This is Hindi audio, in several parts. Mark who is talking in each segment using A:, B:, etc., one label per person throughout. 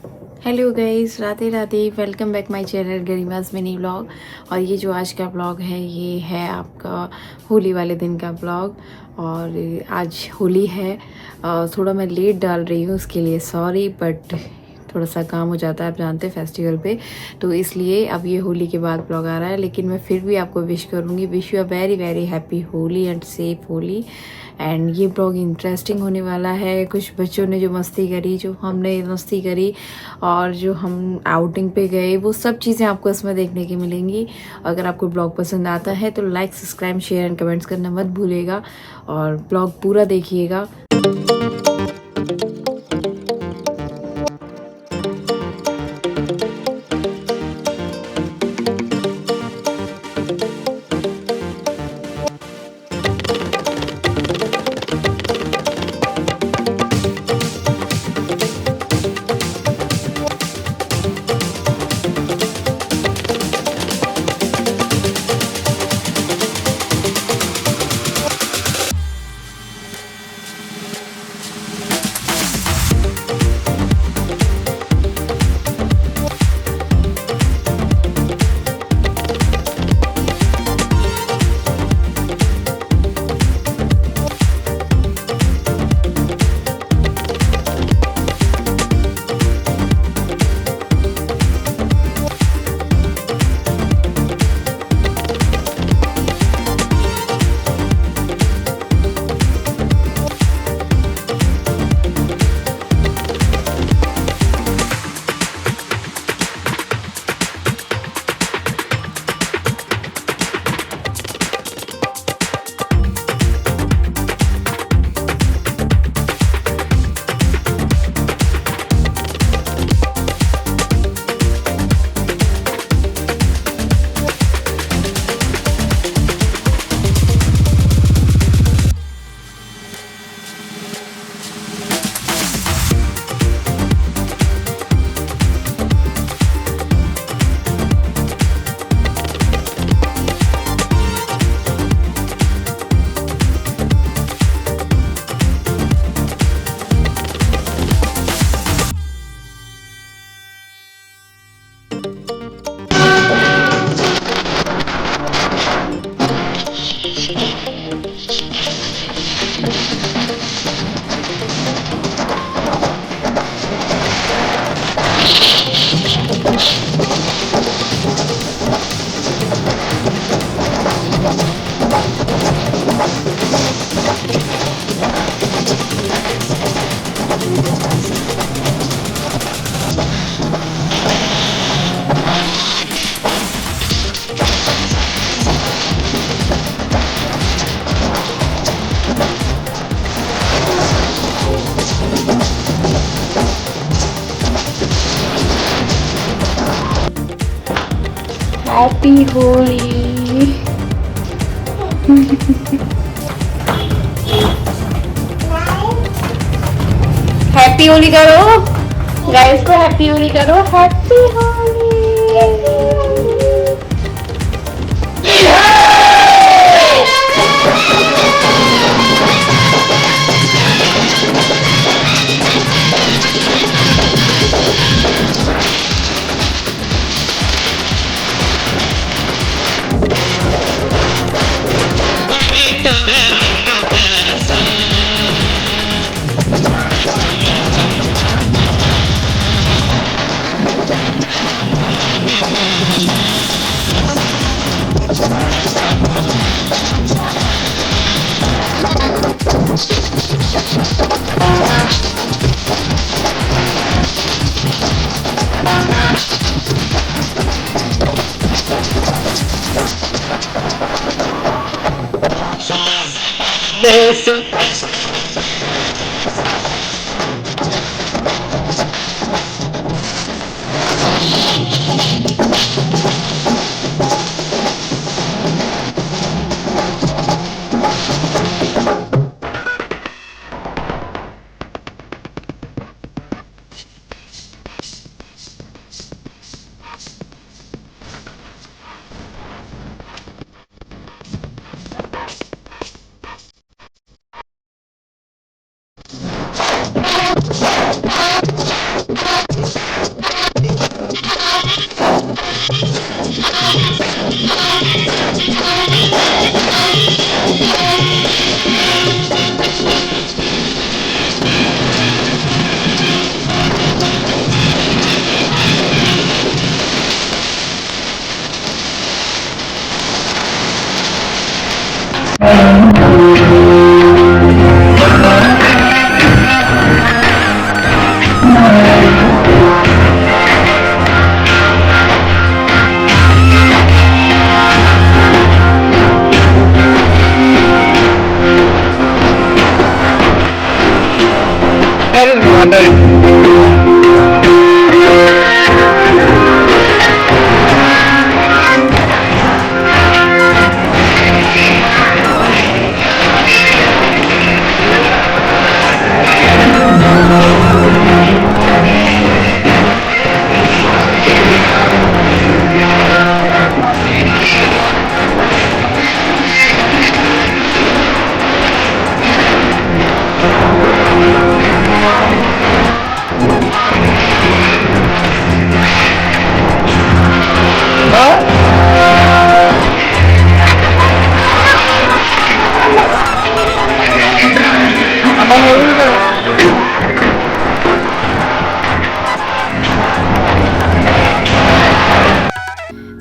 A: Hello guys, Radhe Radhe. Welcome back my channel Garima's mini vlog. और ये जो आज का व्लॉग है ये है आपका होली वाले दिन का व्लॉग। और आज होली है। थोड़ा मैं लेट डाल रही हूँ, उसके लिए सॉरी, बट थोड़ा सा काम हो जाता है, आप जानते हैं फेस्टिवल पे, तो इसलिए अब ये होली के बाद व्लॉग आ रहा है। लेकिन मैं फिर भी आपको विश करूँगी, wish you a very very happy Holi and safe Holi. And ये ब्लॉग इंटरेस्टिंग होने वाला है। कुछ बच्चों ने जो मस्ती करी, जो हमने मस्ती करी, और जो हम आउटिंग पे गए, वो सब चीज़ें आपको इसमें देखने की मिलेंगी। अगर आपको ब्लॉग पसंद आता है तो like, subscribe, share and comments करना मत भूलिएगा, और ब्लॉग पूरा देखिएगा। हैप्पी होली। हैप्पी होली करो गाइस को, हैप्पी होली करो, हैप्पी होली।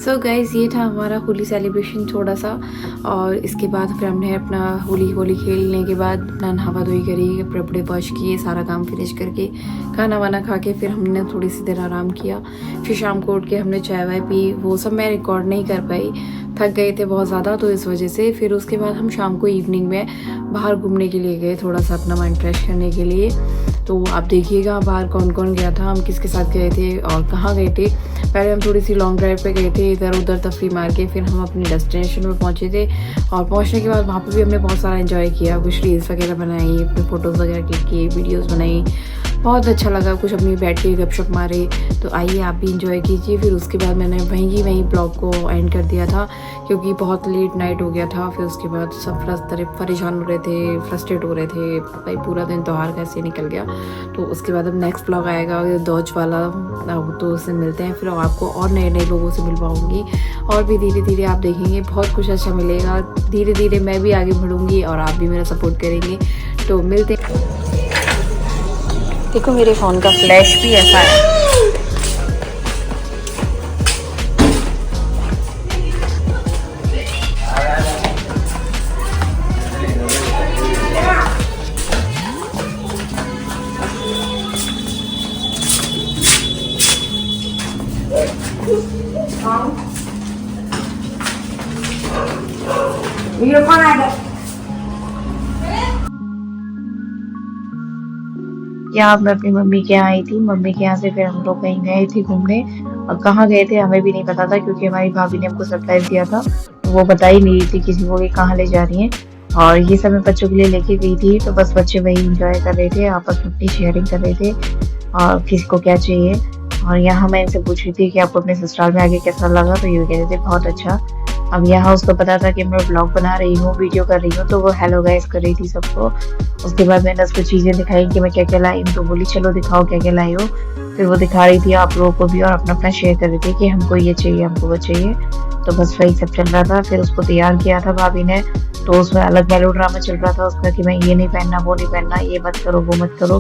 A: सो गाइज़ ये था हमारा होली सेलिब्रेशन थोड़ा सा। और इसके बाद फिर हमने अपना होली खेलने के बाद अपना नहावा धोई करी, कपड़े वपड़े वॉश किए, सारा काम फिनिश करके खाना वाना खा के फिर हमने थोड़ी सी देर आराम किया। फिर शाम को उठ के हमने चाय वाय पी, वो सब मैं रिकॉर्ड नहीं कर पाई, थक गए थे बहुत ज़्यादा तो इस वजह से। फिर उसके बाद हम शाम को इवनिंग में बाहर घूमने के लिए गए, थोड़ा सा अपना माइंड फ्रेश करने के लिए। तो आप देखिएगा बाहर कौन कौन गया था, हम किसके साथ गए थे और कहाँ गए थे। पहले हम थोड़ी सी लॉन्ग ड्राइव पे गए थे, इधर उधर तफरी मार के फिर हम अपने डेस्टिनेशन पे पहुँचे थे। और पहुँचने के बाद वहाँ पे भी हमने बहुत सारा एंजॉय किया, कुछ रील्स वगैरह बनाई, अपने फ़ोटोज़ वगैरह क्लिक किए, वीडियोज़ बनाई, बहुत अच्छा लगा, कुछ अपनी बैठ के गपशप मारे। तो आइए आप भी इंजॉय कीजिए। फिर उसके बाद मैंने वहीं ब्लॉग को एंड कर दिया था क्योंकि बहुत लेट नाइट हो गया था। फिर उसके बाद सब परेशान हो रहे थे, फ्रस्ट्रेट हो रहे थे, भाई पूरा दिन त्यौहार कैसे निकल गया। तो उसके बाद अब नेक्स्ट ब्लॉग आएगा दौज वाला, तो उससे मिलते हैं फिर आपको और नए लोगों से मिलवाऊँगी। और भी धीरे धीरे आप देखेंगे बहुत कुछ अच्छा मिलेगा। धीरे धीरे मैं भी आगे बढ़ूँगी और आप भी मेरा सपोर्ट करेंगे। तो मिलते। देखो मेरे फ़ोन का फ्लैश भी ऐसा है।
B: ये कौन आएगा?
A: यहाँ मैं अपनी मम्मी के यहाँ आई थी, मम्मी के यहाँ से फिर हम लोग कहीं गए थे घूमने। और कहाँ गए थे हमें भी नहीं पता था क्योंकि हमारी भाभी ने हमको सरप्राइज दिया था, तो वो बता ही नहीं रही थी किसी को कि कहाँ ले जा रही हैं। और ये सब मैं बच्चों के लिए लेके गई थी, तो बस बच्चे वही इंजॉय कर रहे थे, आपस में अपनी शेयरिंग कर रहे थे और किसी को क्या चाहिए। और यहाँ मैं इनसे पूछ रही थी कि आपको अपने ससुराल में आके कैसा लगा, तो ये कह रहे थे बहुत अच्छा। अब यहाँ उसको पता था कि मैं ब्लॉग बना रही हूँ, वीडियो कर रही हूँ, तो वो हेलो गाइस कर रही थी सबको। उसके बाद मैंने उसको चीज़ें दिखाई कि मैं क्या क्या लाई हूँ, तो बोली चलो दिखाओ क्या क्या लाई हो। फिर वो दिखा रही थी आप लोगों को भी और अपना अपना शेयर कर रही थी कि हमको ये चाहिए, हमको वो चाहिए। तो बस वही सब चल रहा था। फिर उसको तैयार किया था भाभी ने, तो उसमें अलग मेलो ड्रामा चल रहा था उसका कि मैं ये नहीं पहनना, वो नहीं पहनना, ये मत करो, वो मत करो।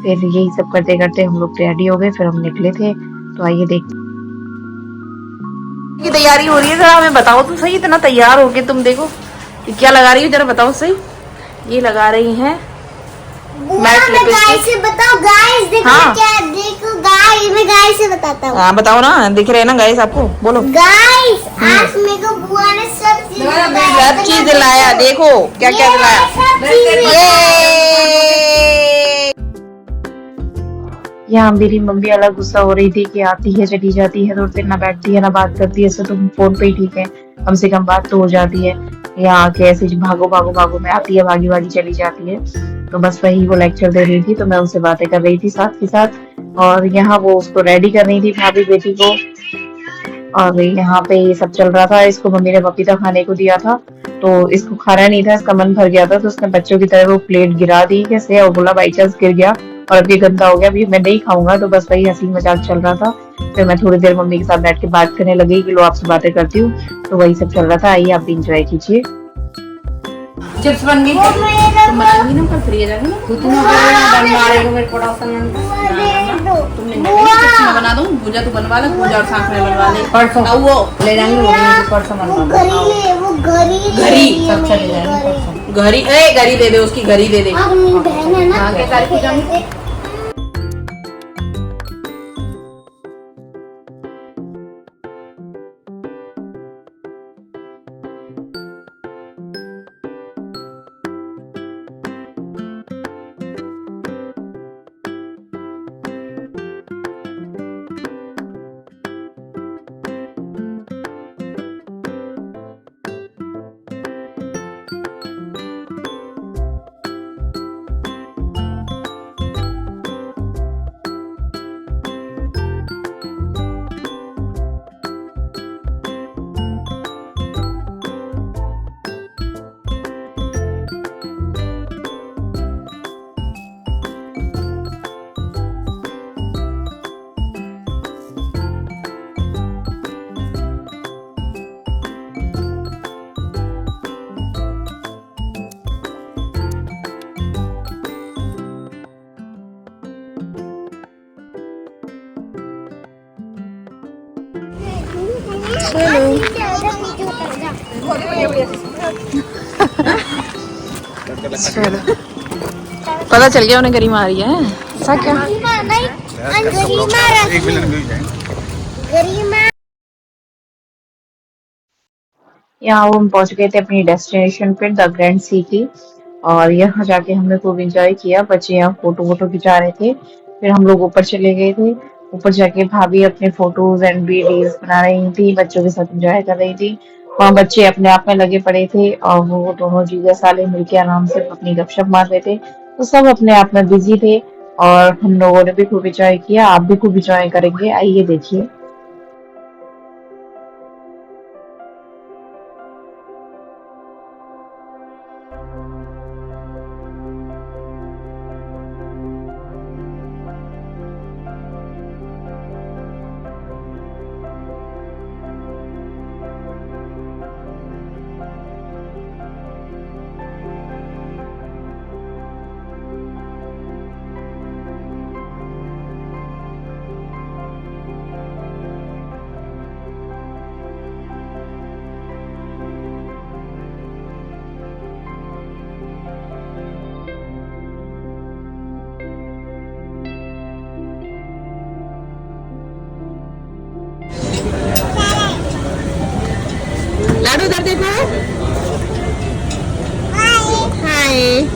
A: फिर यही सब करते करते हम लोग रेडी हो गए, फिर हम निकले थे। तो आइए देखते की तैयारी हो रही है। जरा हमें बताओ तो सही, इतना तैयार हो गए तुम, देखो ये क्या लगा रही हो, जरा बताओ सही। ये लगा रही हैं मैट लिपस्टिक।
B: बताओ गाइस, देखो
A: हाँ।
B: क्या, देखो गाइस, मैं गाइस से बताता हूँ।
A: हाँ बताओ ना, दिख रहे हैं ना गाइस आपको, बोलो।
B: गाइस आज मेरे को बुआ ने सब
A: चीज दिलाया, देखो क्या क्या दिलाया। यहाँ मेरी मम्मी अलग गुस्सा हो रही थी कि आती है चली जाती है, थोड़ी देर ना बैठती है ना बात करती है, ऐसे तुम फोन पे ही ठीक है, कम से कम बात तो हो जाती है। यहाँ आके ऐसे भागो भागो भागो में आती है, भागी भागी चली जाती है। तो बस वही वो लेक्चर दे रही थी, तो मैं उनसे बातें कर रही थी साथ के साथ। और यहाँ वो उसको रेडी कर रही थी भाभी बेटी को। और यहाँ पे ये सब चल रहा था। इसको मम्मी ने पपीता खाने को दिया था, तो इसको खाना नहीं था, इसका मन भर गया था, तो उसने बच्चों की तरह वो प्लेट गिरा दी कैसे, और बोला बाई चांस गिर गया और अब ये गंदा हो गया, अभी मैं नहीं खाऊंगा। तो बस वही हंसी मजाक चल रहा था। फिर मैं थोड़ी देर मम्मी के साथ बैठ के बात करने लगी कि लो आपसे बातें करती हूँ। तो वही सब चल रहा था। आइए आप भी इंजॉय कीजिए। चिप्स बन गई, तुम बनाएंगी ना, कल फ्री जाएगी ना, तुम मारेगा मेरे पड़ोसन, तुमने चिप्स बना दूं।
C: पूजा तो बनवा ले, पूजा और सांख में बनवा ले।
D: परसों
C: अब वो
D: ले जाएंगे, बोलेंगे कि परसों
B: वो
D: मनवा लो।
B: घड़ी
C: घड़ी
D: सब चले जाएंगे परसों।
C: घड़ी, घड़ी दे दे, उसकी घड़ी दे दे।
B: अपनी बहन है ना
C: हाँ, क्या तारीख पूजा में?
A: चलो पता चल गया उन्हें गरिमा आ रही है। ऐसा क्या? यहाँ हम पहुंच गए थे अपनी डेस्टिनेशन पे, द ग्रैंड सिटी। और यहाँ जाके हमने खूब एंजॉय किया। बच्चे यहाँ फोटो वोटो खिंचा रहे थे। फिर हम लोग ऊपर चले गए थे। ऊपर जाके भाभी अपने फोटोज एंड वीडियोस बना रही थी, बच्चों के साथ एंजॉय कर रही थी। वहाँ बच्चे अपने आप में लगे पड़े थे और वो दोनों जीजा साले मिलके आराम से अपनी गपशप मार रहे थे। तो सब अपने आप में बिजी थे और हम लोगों ने भी खूब एंजॉय किया। आप भी खूब एंजॉय करेंगे, आइए देखिए। लाडू उधर देखो। हाय।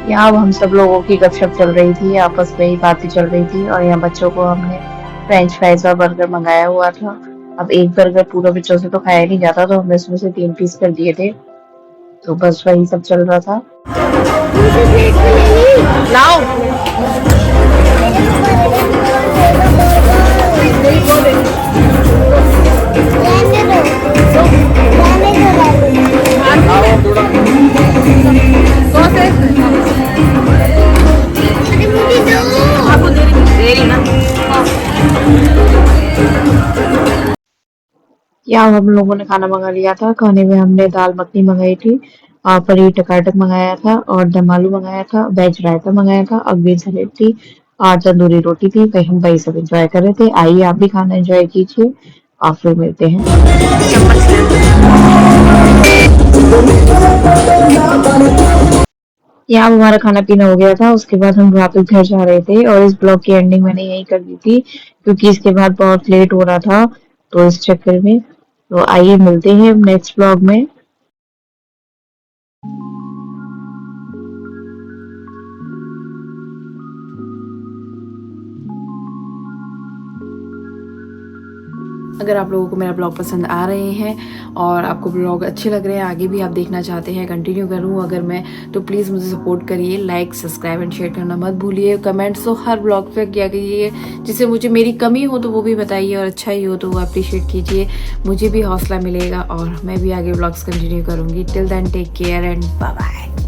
A: यहाँ अब हम सब लोगों की गपशप चल रही थी, आपस में ही बातें चल रही थी। और यहाँ बच्चों को हमने फ्रेंच फ्राइज और बर्गर मंगाया हुआ था। अब एक बर्गर पूरा बच्चों से तो खाया नहीं जाता, तो हमने उसमें से 3 पीस कर दिए थे। तो बस वही सब चल रहा था। लाओ। यहाँ हम लोगों ने खाना मंगा लिया था। खाने में हमने दाल मखनी मंगाई थी और पनीर टकाटक मंगाया था और दम आलू मंगाया था, वेज रायता मंगाया था और ग्रीन सैलेड थी और तंदूरी रोटी थी। वही हम वही सब एंजॉय कर रहे थे। आइए आप भी खाना एंजॉय कीजिए और फिर मिलते हैं। यहाँ हमारा खाना पीना हो गया था। उसके बाद हम वापस घर जा रहे थे और इस ब्लॉग की एंडिंग मैंने यही कर दी थी क्योंकि इसके बाद बहुत लेट हो रहा था, तो इस चक्कर में। तो आइए मिलते हैं नेक्स्ट ब्लॉग में। अगर आप लोगों को मेरा ब्लॉग पसंद आ रहे हैं और आपको ब्लॉग अच्छे लग रहे हैं, आगे भी आप देखना चाहते हैं कंटिन्यू करूं अगर मैं, तो प्लीज़ मुझे सपोर्ट करिए। लाइक, सब्सक्राइब एंड शेयर करना मत भूलिए। कमेंट्स तो हर ब्लॉग पे किया कीजिए, जिससे मुझे मेरी कमी हो तो वो भी बताइए और अच्छा ही हो तो वो अप्रिशिएट कीजिए, मुझे भी हौसला मिलेगा और मैं भी आगे ब्लॉग्स कंटिन्यू करूँगी। Till then take care and bye bye.